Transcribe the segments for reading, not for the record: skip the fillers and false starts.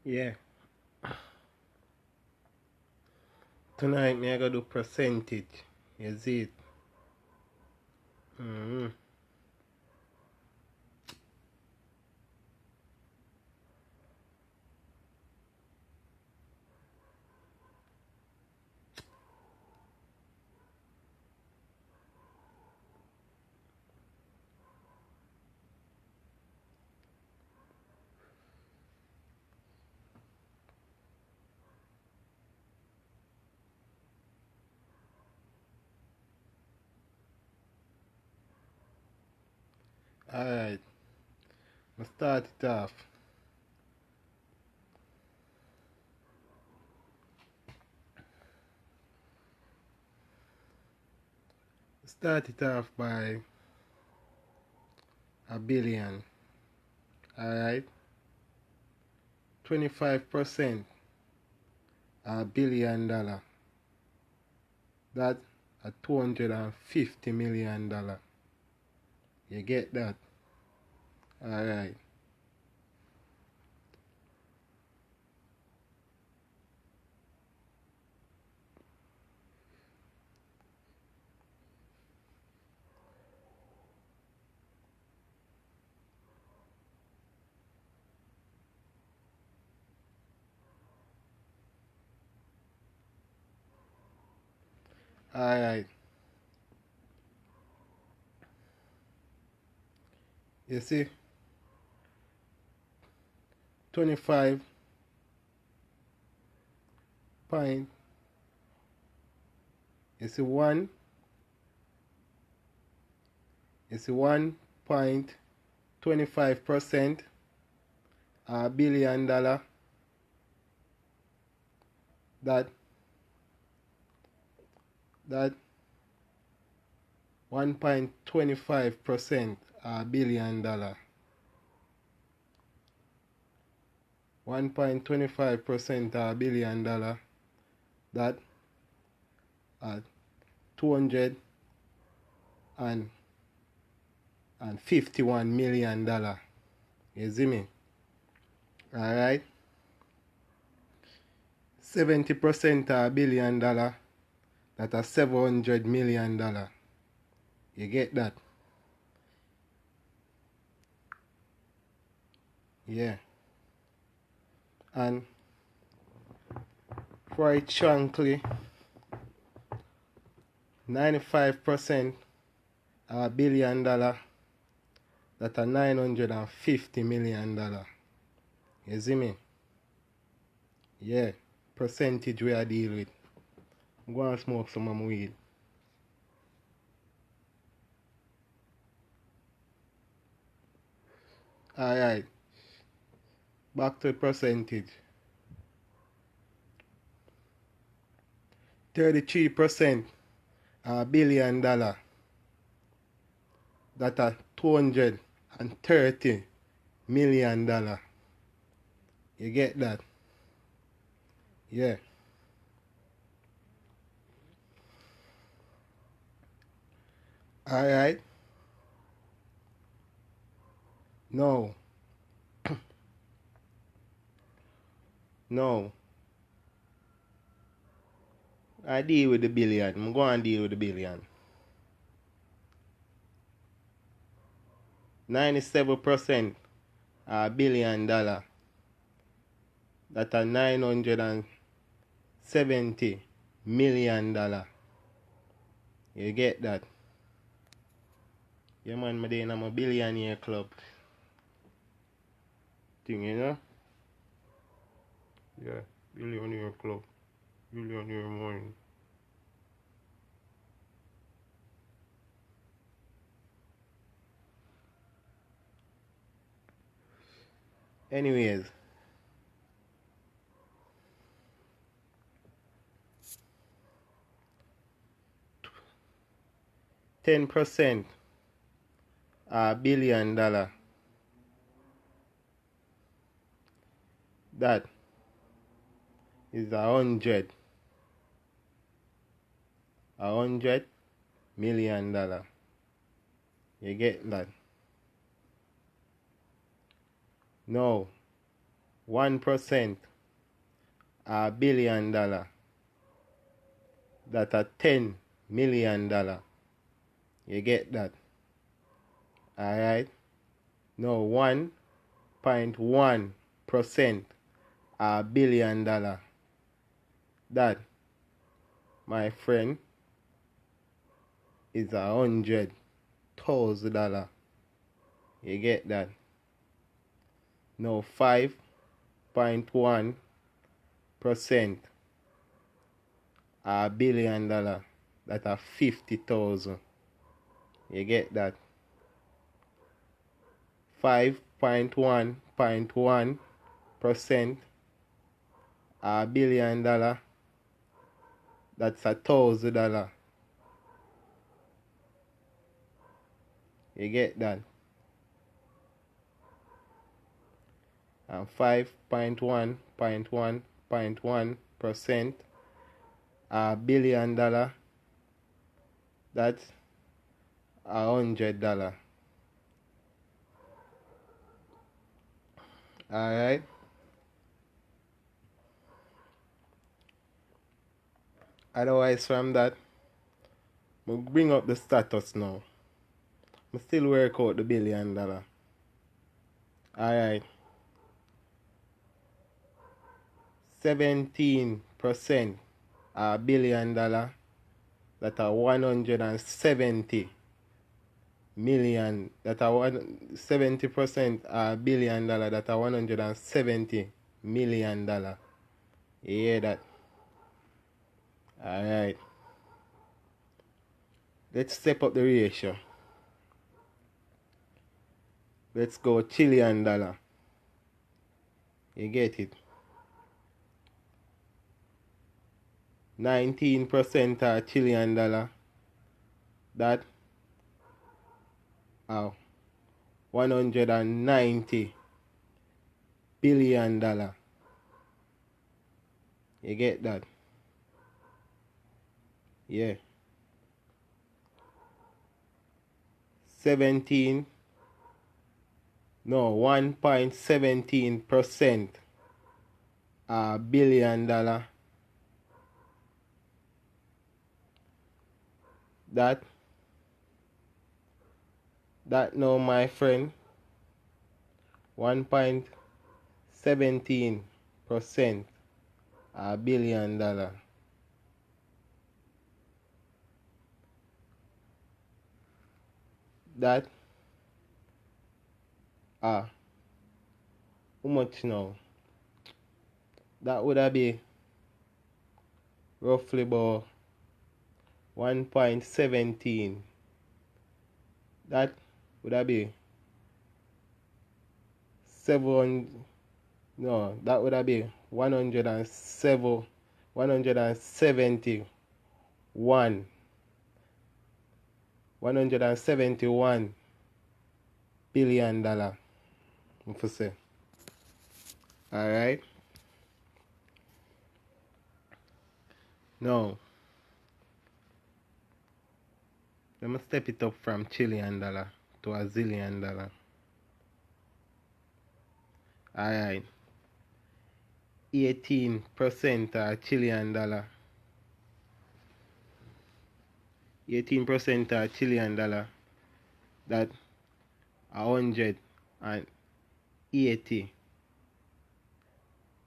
Yeah. Tonight me I gotta do percentage. You see it? Mm-hmm. Alright. I'll start it off. Start it off by $1 billion. Alright. 25% $1 billion. That's $250 million. You get that? Alright. Alright. You see? 25 point. You see 1.25% $1 billion. That 1.25% $1 billion. 1.25% $1 billion. That 251 million. You see me? Alright. 70% $1 billion. That's $700 million. You get that? Yeah. And quite chunky, 95% $1 billion. That's $950 million. You see me? Yeah. Percentage we are deal with. Go and smoke some weed. Alright. Back to percentage. 33% $1 billion. That's $230 million. You get that? Yeah. Alright. No. No. I deal with the billion. I'm going to deal with the billion. 97% $1 billion. That's $970 million. You get that? Yeah, man, I'm a billionaire club. Thing, you know? Yeah, billionaire club. Billionaire mind. Anyways. 10% $1 billion. That is $100 million. You get that? No. 1% a $1 billion. That a $10 million. You get that? Alright? Now 1.1% a $1 billion. That, my friend, is $100,000. You get that? Now 5.1% a $1 billion. That a 50,000. You get that? 5.1% a $1 billion. That's $1,000. You get that? And 5.1% a $1 billion. That's $100. Alright? Otherwise from that, we'll bring up the status now. I still work out the $1 billion. Alright. 17% a $1 billion. That are 170 million. That are 70% a $1 billion. That are $170 million. You hear that? Alright. Let's step up the ratio. Let's go Chilean dollar. You get it? 19% a Chilean dollar. That $190 billion. You get that? Yeah. 1.17% a $1 billion. That now, my friend, 1.17% a $1 billion. That how much now? That would be roughly about 1.17. That would be 7. No, that would be 171 $171 billion. If I say. Alright. Now, let me step it up from Chilean dollar to a zillion dollar. Alright. 18% a Chilean dollar. 18% a Chilean dollar. That 180.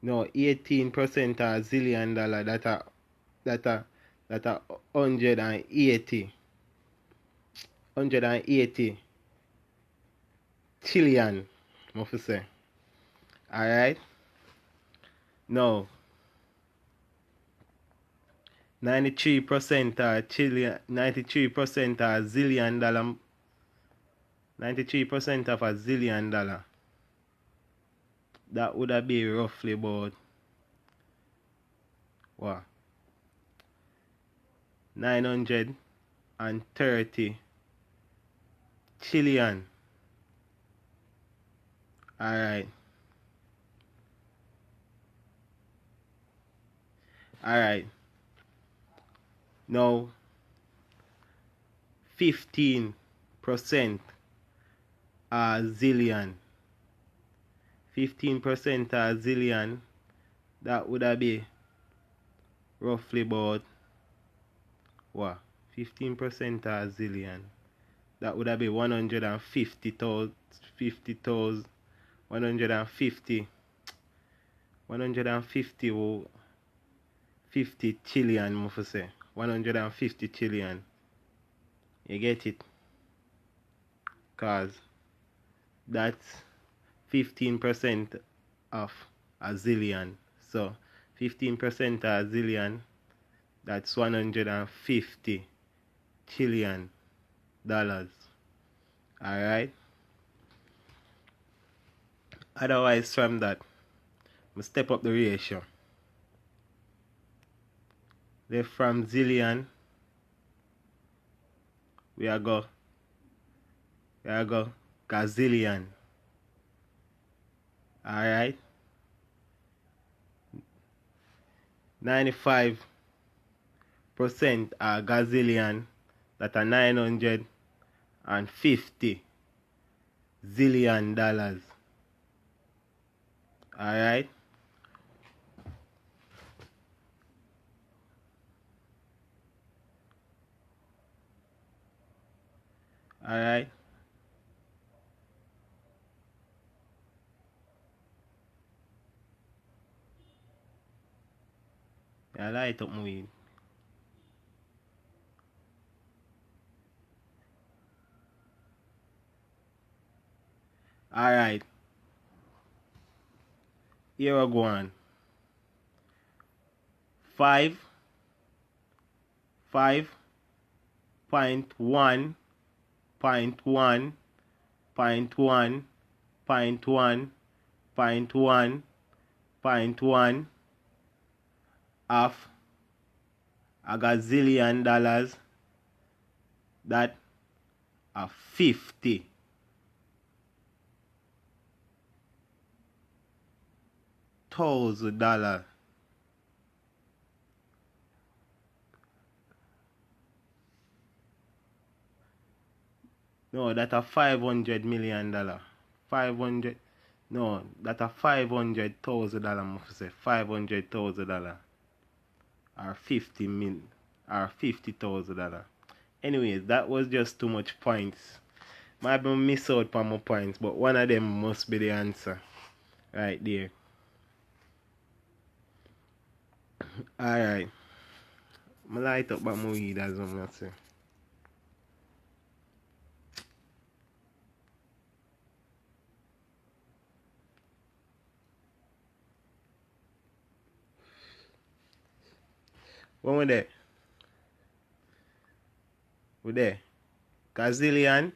No, 18% a zillion dollar. That a 180. 180 trillion, must say. Alright? Now, 93% are trillion, 93% are zillion dollar. 93% of a zillion dollar. That would be roughly about what? 930 trillion. Alright. Alright. Now 15% are zillion. 15% a zillion, that would be roughly about what? 15% a zillion. That would be 150,000, 50,000, 150, 150 or 50 trillion, must say. 150 trillion. You get it? Cause that's 15% of a zillion. So 15% of a zillion, that's 150 trillion dollars. Alright? Otherwise from that, we step up the ratio. Then from zillion, we are go gazillion. Alright? 95% are gazillion, that are 950 zillion dollars. Alright? Alright? I light up my weed. Alright. Here we go on. 5.1.1.1.1.1.1 of a gazillion dollars, that are $50,000. No, that are $500 million. 500. No, that are $500,000. Must say $500,000 or 50 mil or $50,000. Anyways, that was just too much points. Might be miss out on my points, but one of them must be the answer right there. Alright. I light up my weed as I'm gonna say. When we there? We there? Gazillion?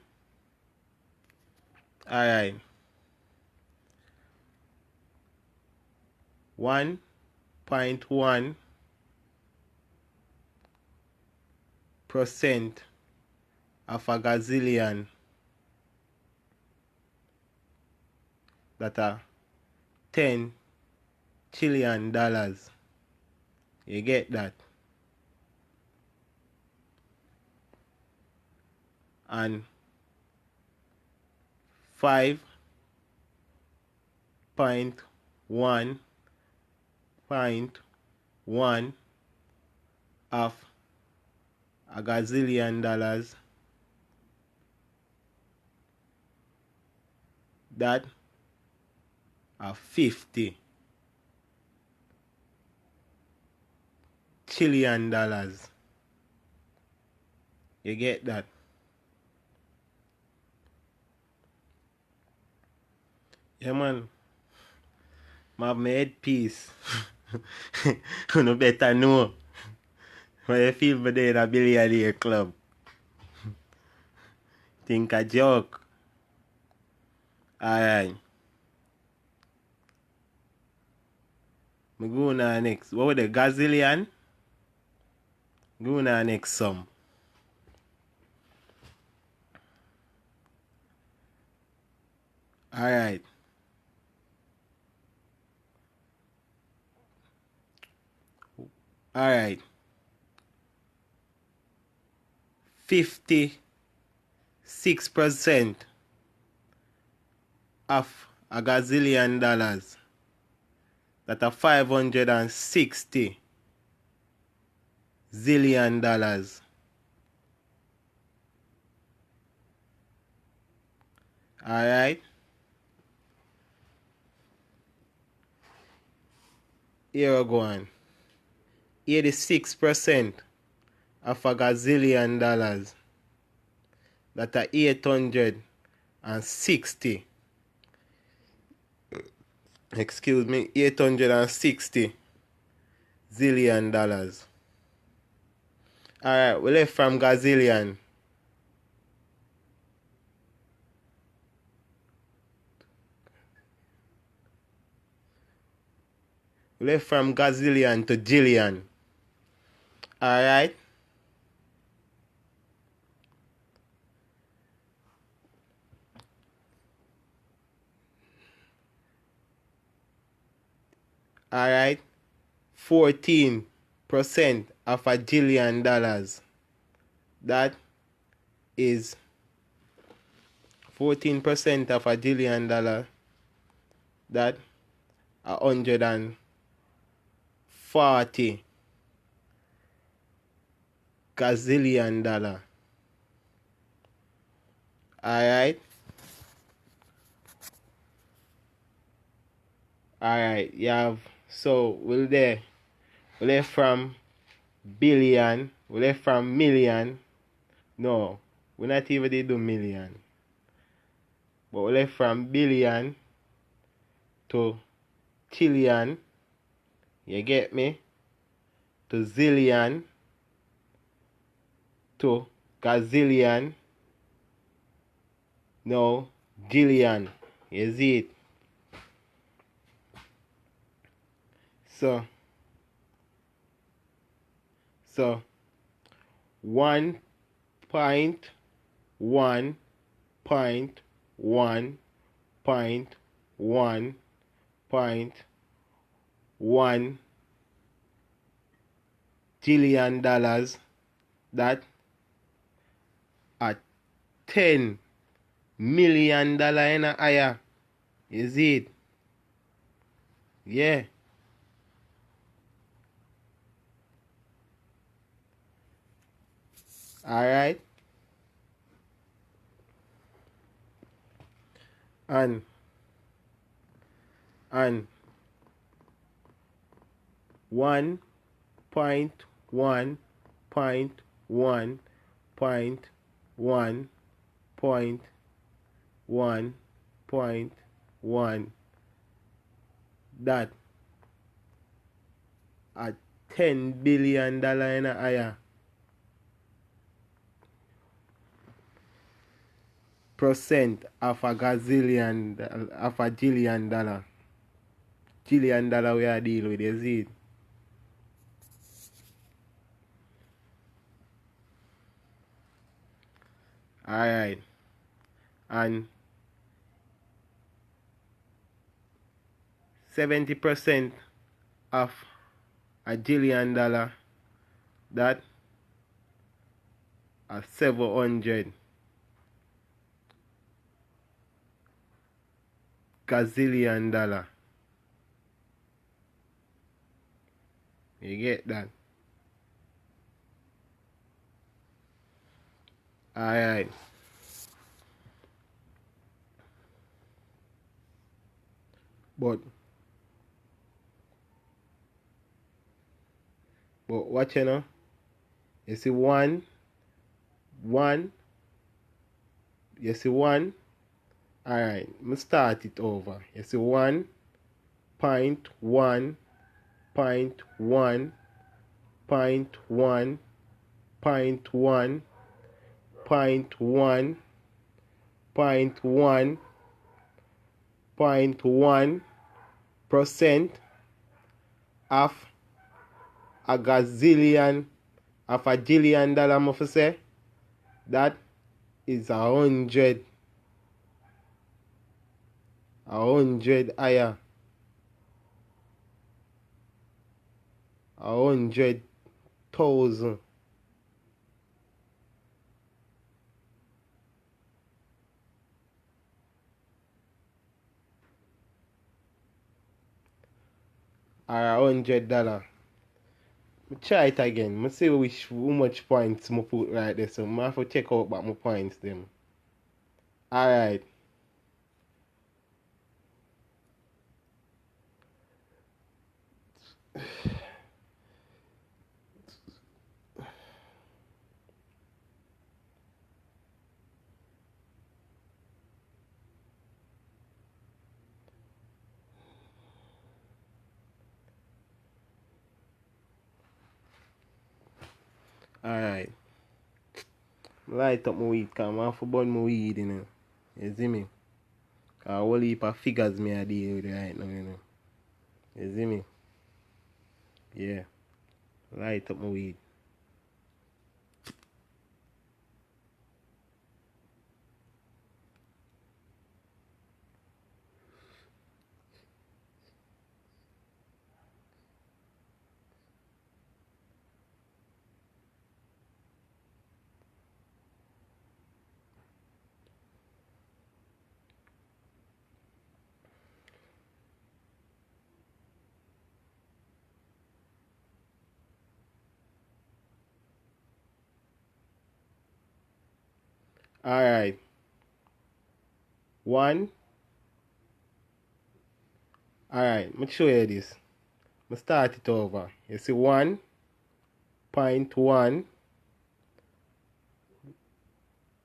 Alright. 1.1% of a gazillion, that are $10 trillion. You get that? And 5.1.1 of a gazillion dollars, that are $50 trillion. You get that? Yeah, man. My headpiece. You no better know. When you feel me there in a billionaire club. Think a joke. Alright. Me go now next. What was the gazillion? Go now next sum. Alright. Alright. 56% of a gazillion dollars. That a 560 zillion dollars. Alright? Here we go on. 86% of a gazillion dollars. That a 860. Excuse me, 860 zillion dollars. Alright, we left from gazillion. We left from gazillion to jillion. Alright? Alright? 14% of a jillion dollars. That is 14% of a jillion dollar. That 140 gazillion dollar. Alright? Alright, you have, so we'll left from billion, we left from million. No, we're not even do million. But we left from billion to trillion. You get me? To zillion. To gazillion. No, jillion. You see it? So 1.1 trillion dollars. That a $10 million in a higher. Is it? Yeah. Alright. And 1.1 that a $10 billion in a higher percent of a gazillion of a jillion dollar. Jillion dollar we are deal with, you see it? Alright. And 70% of a jillion dollar, that a 700 gazillion dollar. You get that? Alright. But watch you know. You see one. You see one. Alright, me start it over. You see 1.1 of a gazillion of a jillion dollar, must say. That is 100 higher. 100,000. or $100. I try it again. I see how much points I put right there. So I have to check out back my points them. Alright. Alright. Light up my weed because I have to burn my weed, you know. You see me? Because a whole heap of figures me I deal with right now, you know. You see me? Yeah. Light up my weed. Alright. One. Alright, let me show you this. I start it over. You see 1.1,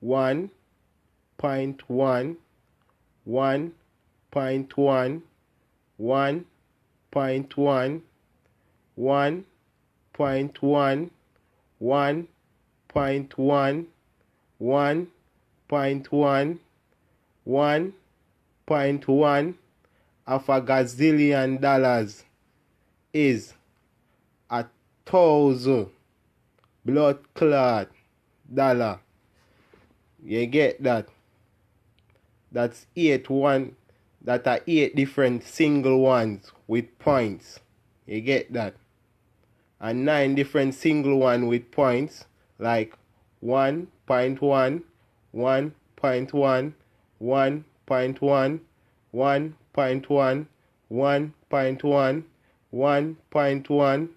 1.1, 1.1, 1.1, 1.1, 1.1, 1.1, 1.1 of a gazillion dollars is 1,000 blood clot dollar. You get that? That's 8 that are 8 different single ones with points. You get that? And 9 different single one with points like 1.1, 1.1, 1.1, 1.1, 1.1, 1.1, 1.1, 1.1,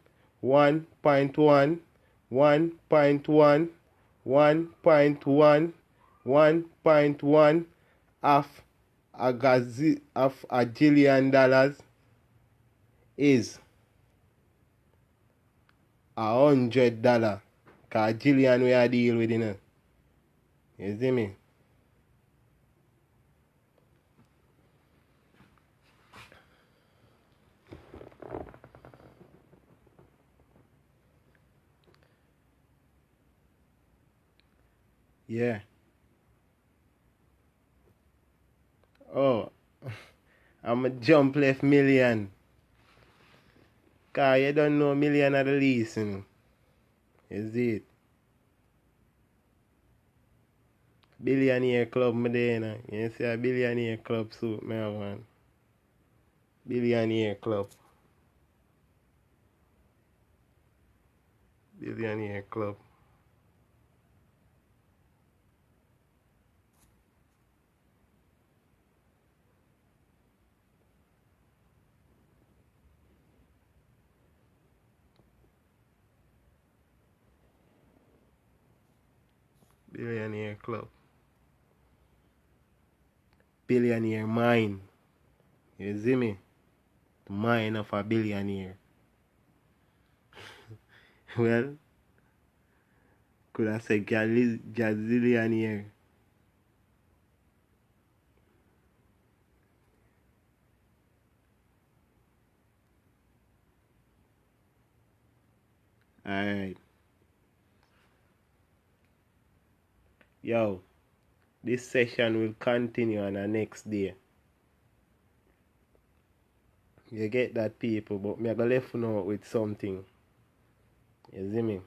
1.1, 1.1 of a jillion dollars is $100. Cause jillion we are deal with, you know. You see me? Yeah. Oh, I'm a jump left million. Cause you don't know million at the least, you know. You see it? Billionaire club me there, you know. You see a billionaire club suit me have one. Billionaire club. Billionaire club. Billionaire club. Billionaire mine. You see me? The mine of a billionaire. Well, could I say gazillionaire? Alright. Yo, this session will continue on the next day. You get that, people, but me I go left you know with something. You see me?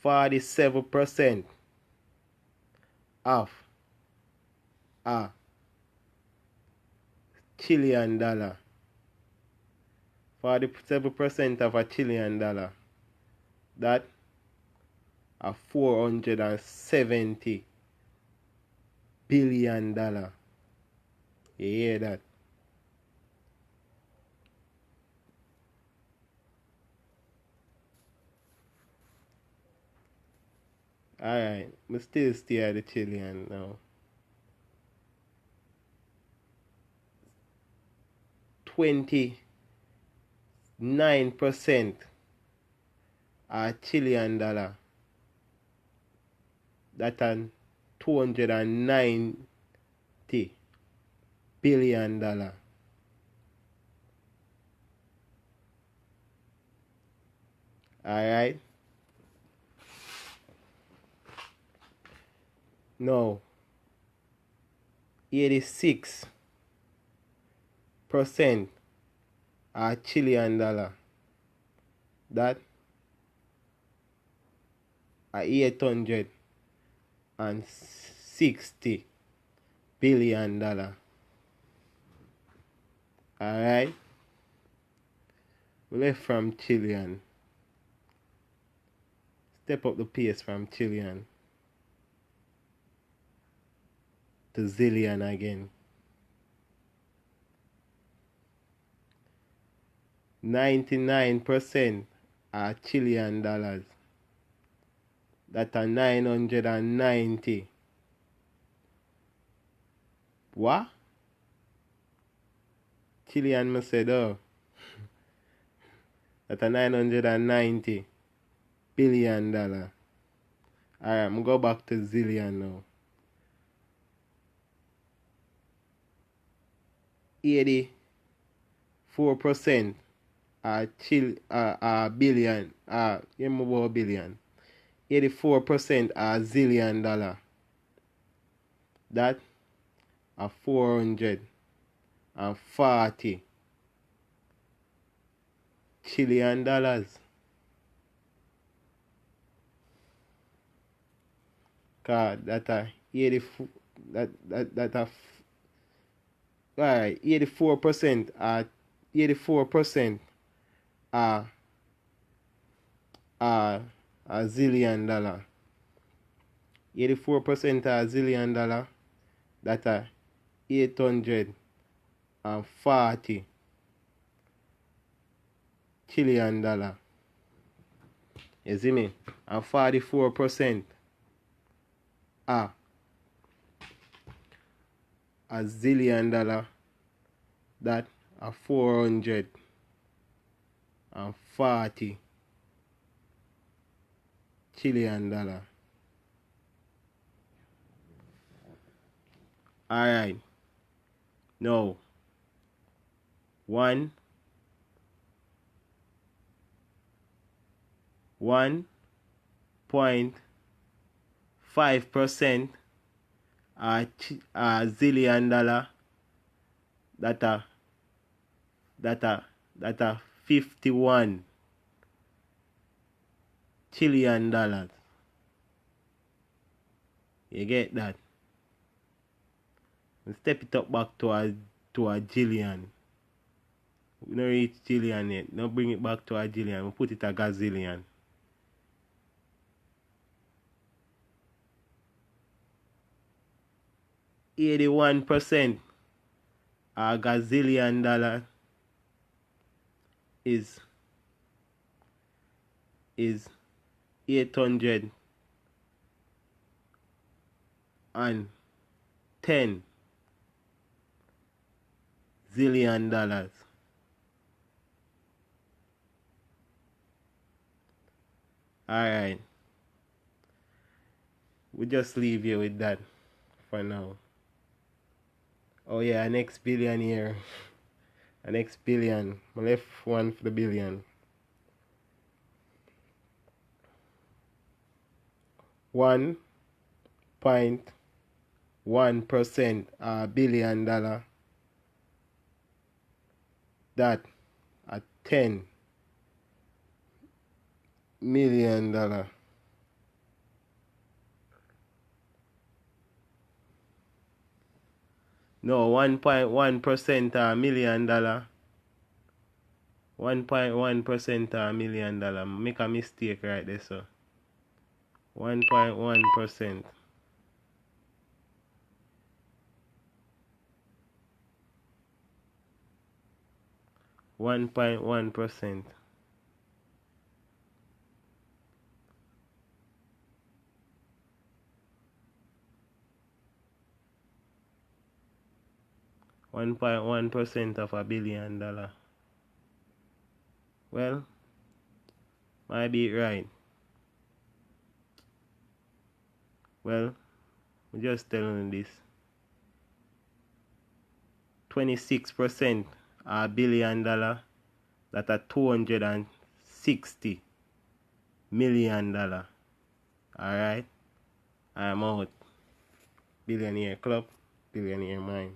47% of a trillion dollar. 47% of a trillion dollar. That a $470 billion. You hear that? Alright, we still stay at the trillion now. 29% are $1 trillion. That's $290 billion. Alright? Now, 86% are $1 trillion. That are $860 billion. Alright? We left from trillion. Step up the pace from trillion to zillion again. 99% are $1 trillion. That are 990. What? Trillion, me said, oh. That are $990 billion. Alright, I'm go back to zillion now. 84% are billion. Give me about billion. 84% are $1 zillion. That are $440 trillion. God, that are 84. That are. Alright, 84% are $1 zillion. 84% are $1 zillion. That are $840 trillion. You see me? And 44% are $1 zillion. That are $440 trillion. Alright. Now, 1.5% are $1 zillion. That are $51 trillion. You get that? We step it up back to a jillion. We don't reach jillion yet. Now bring it back to a jillion. We put it a gazillion. $81 a gazillion dollar is 810 zillion dollars. Alright. We just leave you with that for now. Oh yeah, next billionaire. An next billion. I left one for the billion. 1.1% $1 billion. That at $10 million. No, 1.1% $1 million. 1.1% $1 million. Make a mistake right there, so 1.1%. 1.1%. 1.1% of $1 billion. Well, might be right. Well, I'm just telling you this. 26% $1 billion. That are $260 million. Alright? I'm out. Billionaire Club, Billionaire Mind.